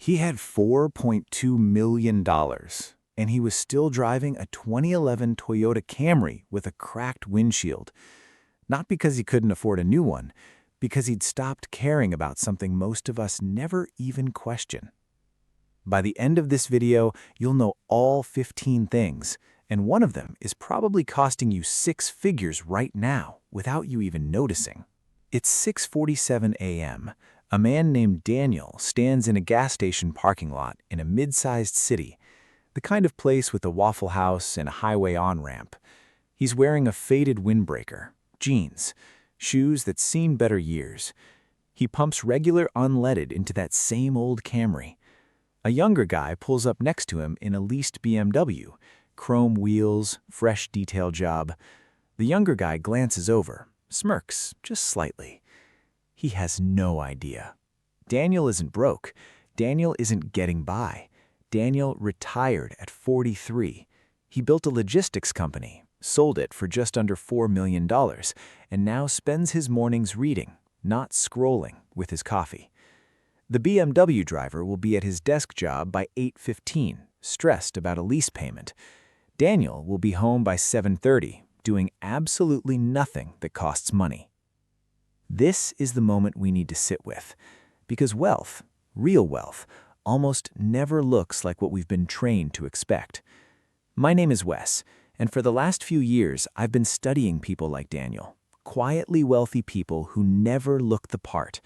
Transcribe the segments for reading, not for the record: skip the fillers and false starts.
He had $4.2 million, and he was still driving a 2011 Toyota Camry with a cracked windshield. Not because he couldn't afford a new one, because he'd stopped caring about something most of us never even question. By the end of this video, you'll know all 15 things, and one of them is probably costing you 6 figures right now without you even noticing. It's 6:47 a.m. A man named Daniel stands in a gas station parking lot in a mid-sized city, the kind of place with a Waffle House and a highway on-ramp. He's wearing a faded windbreaker, jeans, shoes that seen better years. He pumps regular unleaded into that same old Camry. A younger guy pulls up next to him in a leased BMW, chrome wheels, fresh detail job. The younger guy glances over, smirks just slightly. He has no idea. Daniel isn't broke. Daniel isn't getting by. Daniel retired at 43. He built a logistics company, sold it for just under $4 million, and now spends his mornings reading, not scrolling, with his coffee. The BMW driver will be at his desk job by 8:15, stressed about a lease payment. Daniel will be home by 7:30, doing absolutely nothing that costs money. This is the moment we need to sit with, because wealth, real wealth, almost never looks like what we've been trained to expect. My name is Wes, and for the last few years, I've been studying people like Daniel, quietly wealthy people who never look the part.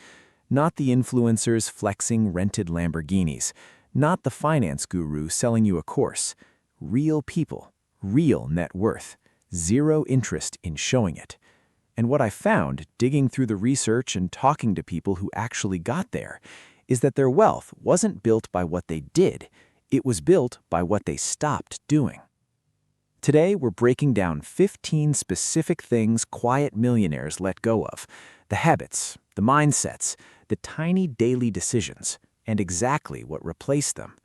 Not the influencers flexing rented Lamborghinis, not the finance guru selling you a course. Real people, real net worth, zero interest in showing it. And what I found, digging through the research and talking to people who actually got there, is that their wealth wasn't built by what they did, it was built by what they stopped doing. Today, we're breaking down 15 specific things quiet millionaires let go of, the habits, the mindsets, the tiny daily decisions, and exactly what replaced them.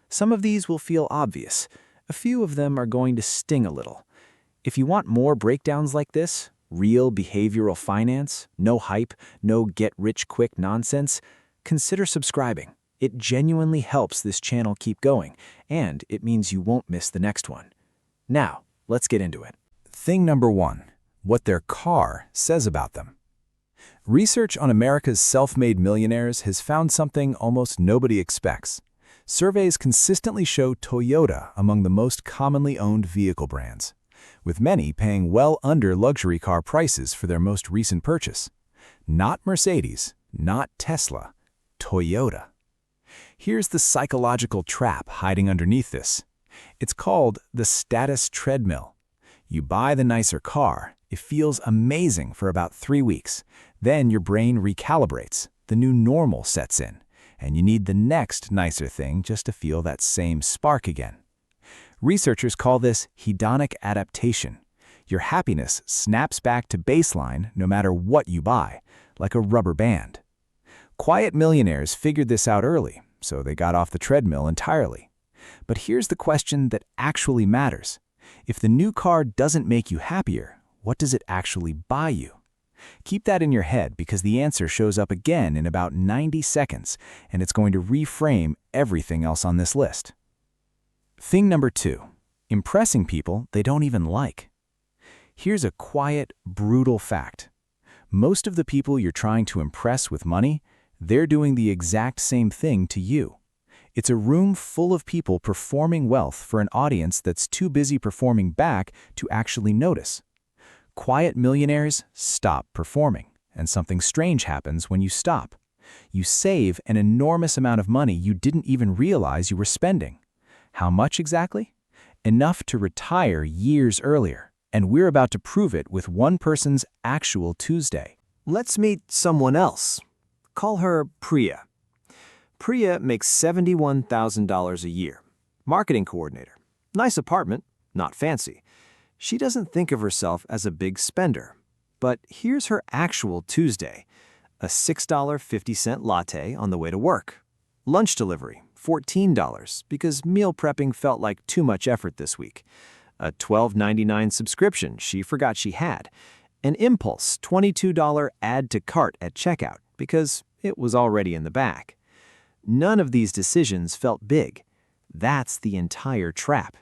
Some of these will feel obvious. A few of them are going to sting a little. If you want more breakdowns like this, real behavioral finance, no hype, no get-rich-quick nonsense, consider subscribing. It genuinely helps this channel keep going, and it means you won't miss the next one. Now, let's get into it. Thing number 1, what their car says about them. Research on America's self-made millionaires has found something almost nobody expects. Surveys consistently show Toyota among the most commonly owned vehicle brands, with many paying well under luxury car prices for their most recent purchase. Not Mercedes, not Tesla, Toyota. Here's the psychological trap hiding underneath this. It's called the status treadmill. You buy the nicer car, it feels amazing for about 3 weeks. Then your brain recalibrates, the new normal sets in, and you need the next nicer thing just to feel that same spark again. Researchers call this hedonic adaptation. Your happiness snaps back to baseline no matter what you buy, like a rubber band. Quiet millionaires figured this out early, so they got off the treadmill entirely. But here's the question that actually matters. If the new car doesn't make you happier, what does it actually buy you? Keep that in your head because the answer shows up again in about 90 seconds, and it's going to reframe everything else on this list. Thing number 2, impressing people they don't even like. Here's a quiet, brutal fact. Most of the people you're trying to impress with money, they're doing the exact same thing to you. It's a room full of people performing wealth for an audience that's too busy performing back to actually notice. Quiet millionaires stop performing, and something strange happens when you stop. You save an enormous amount of money you didn't even realize you were spending. How much exactly? Enough to retire years earlier, and we're about to prove it with one person's actual Tuesday. Let's meet someone else. Call her Priya. Priya makes $71,000 a year. Marketing coordinator. Nice apartment, not fancy. She doesn't think of herself as a big spender. But here's her actual Tuesday. A $6.50 latte on the way to work. Lunch delivery, $14, because meal prepping felt like too much effort this week. A $12.99 subscription she forgot she had. An impulse $22 add to cart at checkout, because it was already in the bag. None of these decisions felt big. That's the entire trap.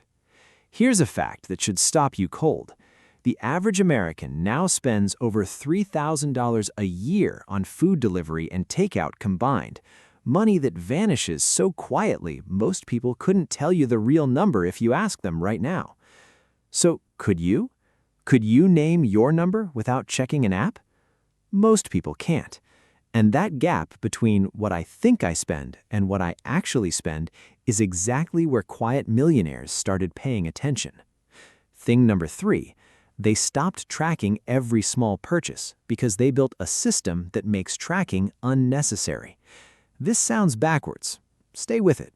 Here's a fact that should stop you cold. The average American now spends over $3,000 a year on food delivery and takeout combined, money that vanishes so quietly most people couldn't tell you the real number if you ask them right now. So, could you? Could you name your number without checking an app? Most people can't. And that gap between what I think I spend and what I actually spend is exactly where quiet millionaires started paying attention. Thing number 3, they stopped tracking every small purchase because they built a system that makes tracking unnecessary. This sounds backwards. Stay with it.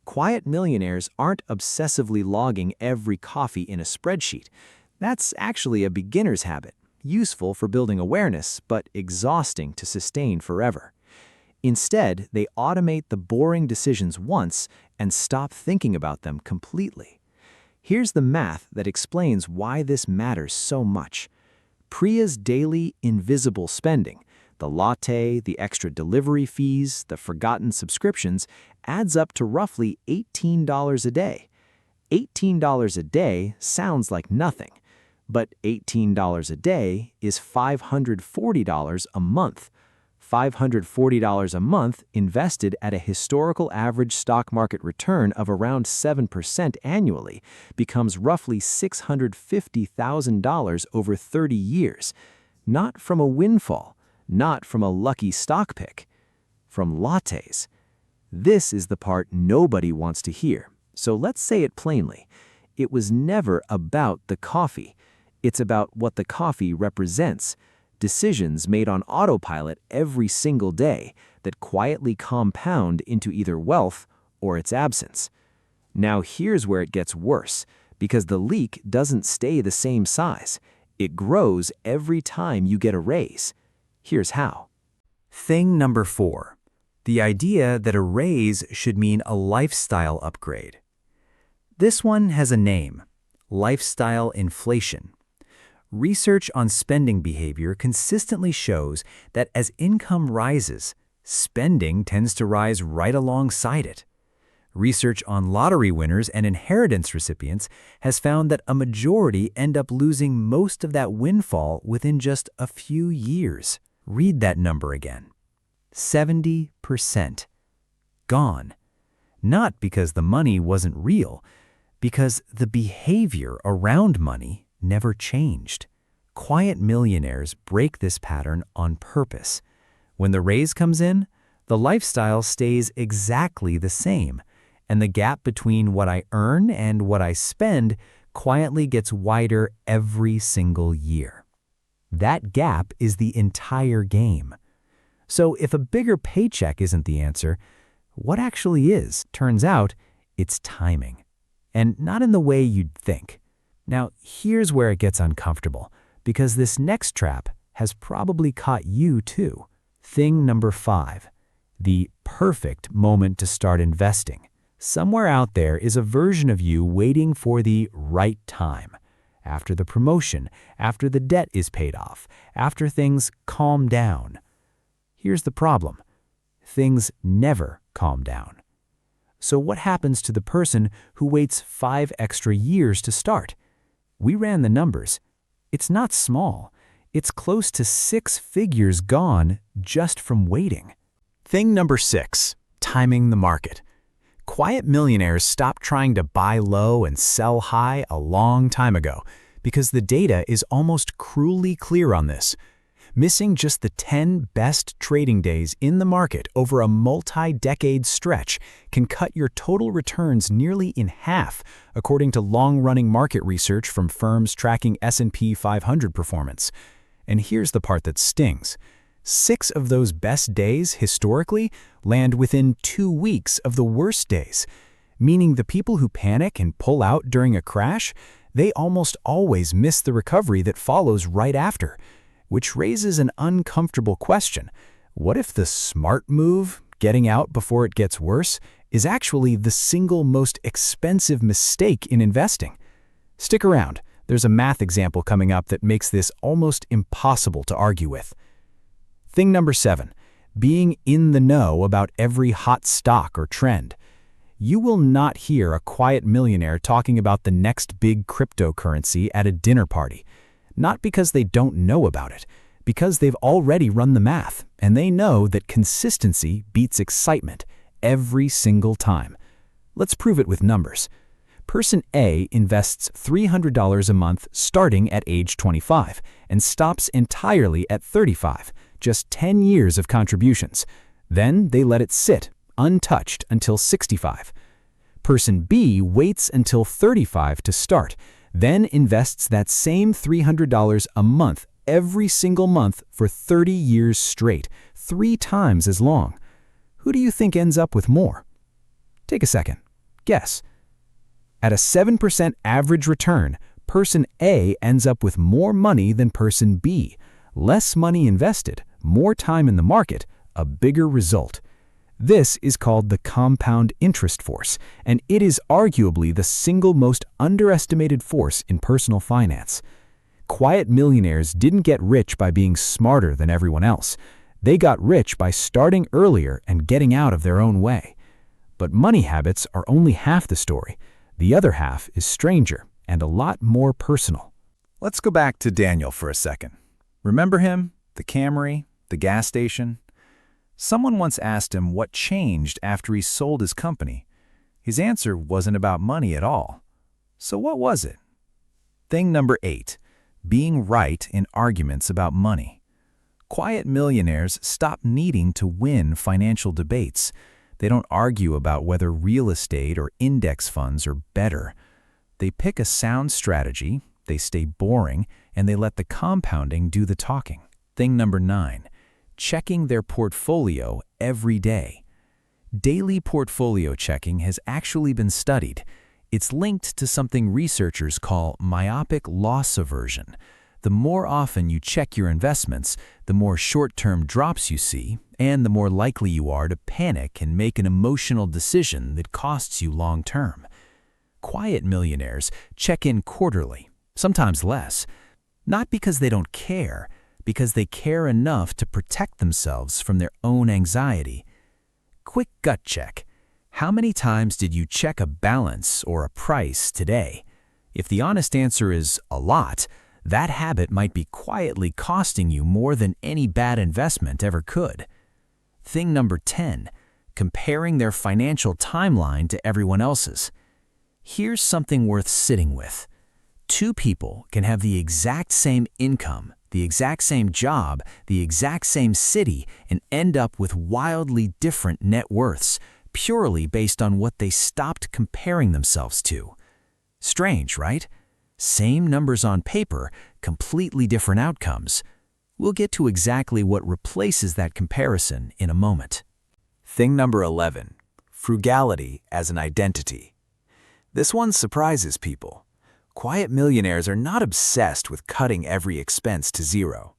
Quiet millionaires aren't obsessively logging every coffee in a spreadsheet. That's actually a beginner's habit, useful for building awareness, but exhausting to sustain forever. Instead, they automate the boring decisions once and stop thinking about them completely. Here's the math that explains why this matters so much. Priya's daily invisible spending, the latte, the extra delivery fees, the forgotten subscriptions, adds up to roughly $18 a day. $18 a day sounds like nothing, but $18 a day is $540 a month. $540 a month invested at a historical average stock market return of around 7% annually becomes roughly $650,000 over 30 years. Not from a windfall, not from a lucky stock pick, from lattes. This is the part nobody wants to hear, so let's say it plainly. It was never about the coffee. It's about what the coffee represents. Decisions made on autopilot every single day that quietly compound into either wealth or its absence. Now here's where it gets worse, because the leak doesn't stay the same size. It grows every time you get a raise. Here's how. Thing number 4, the idea that a raise should mean a lifestyle upgrade. This one has a name: lifestyle inflation. Research on spending behavior consistently shows that as income rises, spending tends to rise right alongside it. Research on lottery winners and inheritance recipients has found that a majority end up losing most of that windfall within just a few years. Read that number again. 70%. Gone. Not because the money wasn't real, because the behavior around money never changed. Quiet millionaires break this pattern on purpose. When the raise comes in, the lifestyle stays exactly the same, and the gap between what I earn and what I spend quietly gets wider every single year. That gap is the entire game. So if a bigger paycheck isn't the answer, what actually is? Turns out, it's timing. And not in the way you'd think. Now, here's where it gets uncomfortable, because this next trap has probably caught you too. Thing number 5, the perfect moment to start investing. Somewhere out there is a version of you waiting for the right time. After the promotion, after the debt is paid off, after things calm down. Here's the problem. Things never calm down. So what happens to the person who waits 5 extra years to start? We ran the numbers. It's not small. It's close to 6 figures gone just from waiting. Thing number 6, timing the market. Quiet millionaires stopped trying to buy low and sell high a long time ago because the data is almost cruelly clear on this. Missing just the 10 best trading days in the market over a multi-decade stretch can cut your total returns nearly in half, according to long-running market research from firms tracking S&P 500 performance. And here's the part that stings. 6 of those best days, historically, land within 2 weeks of the worst days, meaning the people who panic and pull out during a crash, they almost always miss the recovery that follows right after. Which raises an uncomfortable question. What if the smart move, getting out before it gets worse, is actually the single most expensive mistake in investing? Stick around. There's a math example coming up that makes this almost impossible to argue with. Thing number 7, being in the know about every hot stock or trend. You will not hear a quiet millionaire talking about the next big cryptocurrency at a dinner party. Not because they don't know about it, because they've already run the math, and they know that consistency beats excitement every single time. Let's prove it with numbers. Person A invests $300 a month starting at age 25 and stops entirely at 35, just 10 years of contributions. Then they let it sit, untouched, until 65. Person B waits until 35 to start, then invests that same $300 a month every single month for 30 years straight, 3 times as long. Who do you think ends up with more? Take a second. Guess. At a 7% average return, person A ends up with more money than person B. Less money invested, more time in the market, a bigger result. This is called the compound interest force, and it is arguably the single most underestimated force in personal finance. Quiet millionaires didn't get rich by being smarter than everyone else. They got rich by starting earlier and getting out of their own way. But money habits are only half the story. The other half is stranger and a lot more personal. Let's go back to Daniel for a second. Remember him? The Camry? The gas station? Someone once asked him what changed after he sold his company. His answer wasn't about money at all. So what was it? Thing number 8. Being right in arguments about money. Quiet millionaires stop needing to win financial debates. They don't argue about whether real estate or index funds are better. They pick a sound strategy, they stay boring, and they let the compounding do the talking. Thing number 9. Checking their portfolio every day. Daily portfolio checking has actually been studied. It's linked to something researchers call myopic loss aversion. The more often you check your investments, the more short-term drops you see, and the more likely you are to panic and make an emotional decision that costs you long-term. Quiet millionaires check in quarterly, sometimes less, not because they don't care, because they care enough to protect themselves from their own anxiety. Quick gut check. How many times did you check a balance or a price today? If the honest answer is a lot, that habit might be quietly costing you more than any bad investment ever could. Thing number 10, comparing their financial timeline to everyone else's. Here's something worth sitting with. 2 people can have the exact same income, the exact same job, the exact same city, and end up with wildly different net worths, purely based on what they stopped comparing themselves to. Strange, right? Same numbers on paper, completely different outcomes. We'll get to exactly what replaces that comparison in a moment. Thing number 11. Frugality as an identity. This one surprises people. Quiet millionaires are not obsessed with cutting every expense to zero.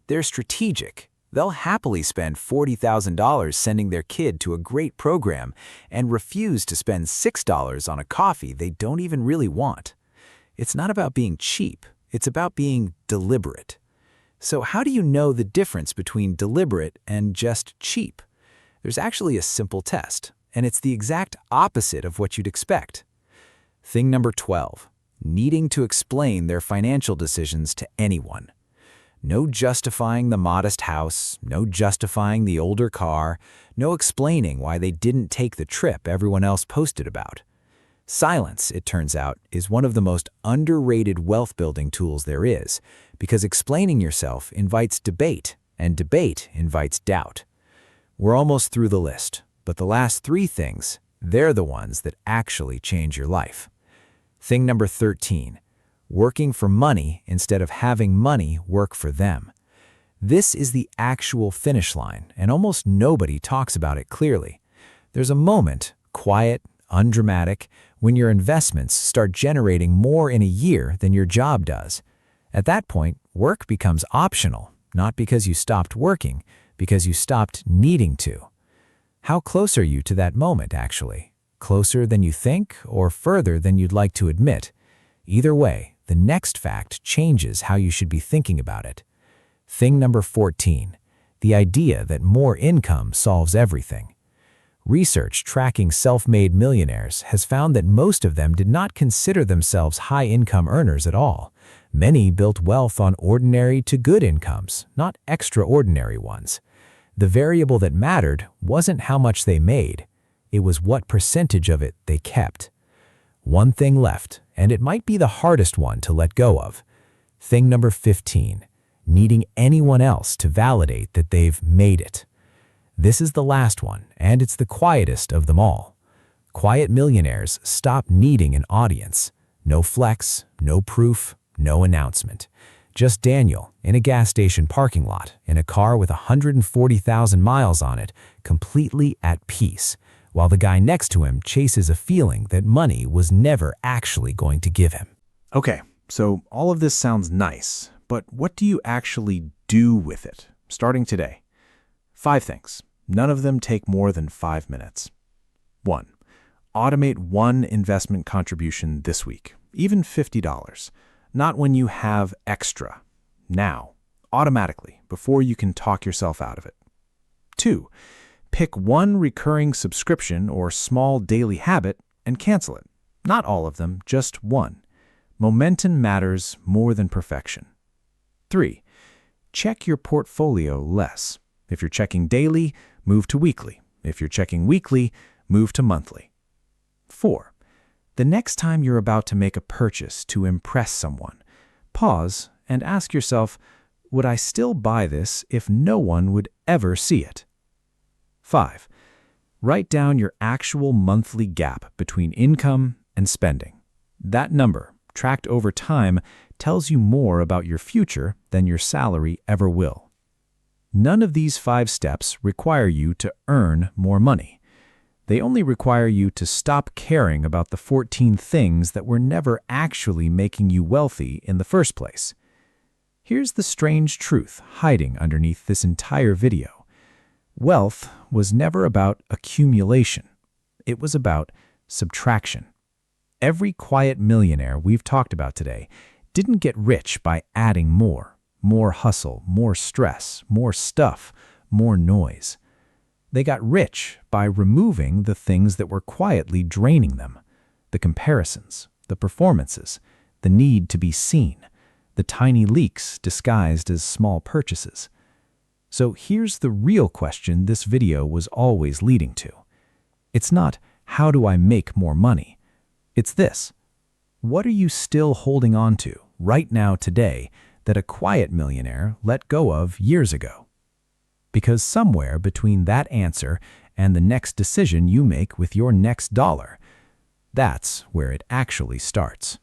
They're strategic. They'll happily spend $40,000 sending their kid to a great program and refuse to spend $6 on a coffee they don't even really want. It's not about being cheap. It's about being deliberate. So how do you know the difference between deliberate and just cheap? There's actually a simple test, and it's the exact opposite of what you'd expect. Thing number 12. Needing to explain their financial decisions to anyone. No justifying the modest house, no justifying the older car, no explaining why they didn't take the trip everyone else posted about. Silence, it turns out, is one of the most underrated wealth-building tools there is, because explaining yourself invites debate, and debate invites doubt. We're almost through the list, but the last 3 things, they're the ones that actually change your life. Thing number 13. Working for money instead of having money work for them. This is the actual finish line, and almost nobody talks about it clearly. There's a moment, quiet, undramatic, when your investments start generating more in a year than your job does. At that point, work becomes optional, not because you stopped working, because you stopped needing to. How close are you to that moment, actually? Closer than you think or further than you'd like to admit? Either way, the next fact changes how you should be thinking about it. Thing number 14. the idea that more income solves everything. Research tracking self-made millionaires has found that most of them did not consider themselves high-income earners at all. Many built wealth on ordinary to good incomes, not extraordinary ones. The variable that mattered wasn't how much they made, it was what percentage of it they kept. One thing left, and it might be the hardest one to let go of. Thing number 15, needing anyone else to validate that they've made it. This is the last one, and it's the quietest of them all. Quiet millionaires stop needing an audience. No flex, no proof, no announcement. Just Daniel in a gas station parking lot, in a car with 140,000 miles on it, completely at peace, while the guy next to him chases a feeling that money was never actually going to give him. Okay, so all of this sounds nice, but what do you actually do with it, starting today? 5 things. None of them take more than 5 minutes. 1. Automate one investment contribution this week, even $50. Not when you have extra. Now, automatically, before you can talk yourself out of it. 2. Pick one recurring subscription or small daily habit and cancel it. Not all of them, just one. Momentum matters more than perfection. 3. Check your portfolio less. If you're checking daily, move to weekly. If you're checking weekly, move to monthly. 4. The next time you're about to make a purchase to impress someone, pause and ask yourself, would I still buy this if no one would ever see it? 5. Write down your actual monthly gap between income and spending. That number, tracked over time, tells you more about your future than your salary ever will. None of these 5 steps require you to earn more money. They only require you to stop caring about the 14 things that were never actually making you wealthy in the first place. Here's the strange truth hiding underneath this entire video. Wealth was never about accumulation. It was about subtraction. Every quiet millionaire we've talked about today didn't get rich by adding more hustle, more stress, more stuff, more noise. They got rich by removing the things that were quietly draining them. The comparisons, the performances, the need to be seen, the tiny leaks disguised as small purchases. So here's the real question this video was always leading to. It's not, how do I make more money? It's this. What are you still holding on to right now today that a quiet millionaire let go of years ago? Because somewhere between that answer and the next decision you make with your next dollar, that's where it actually starts.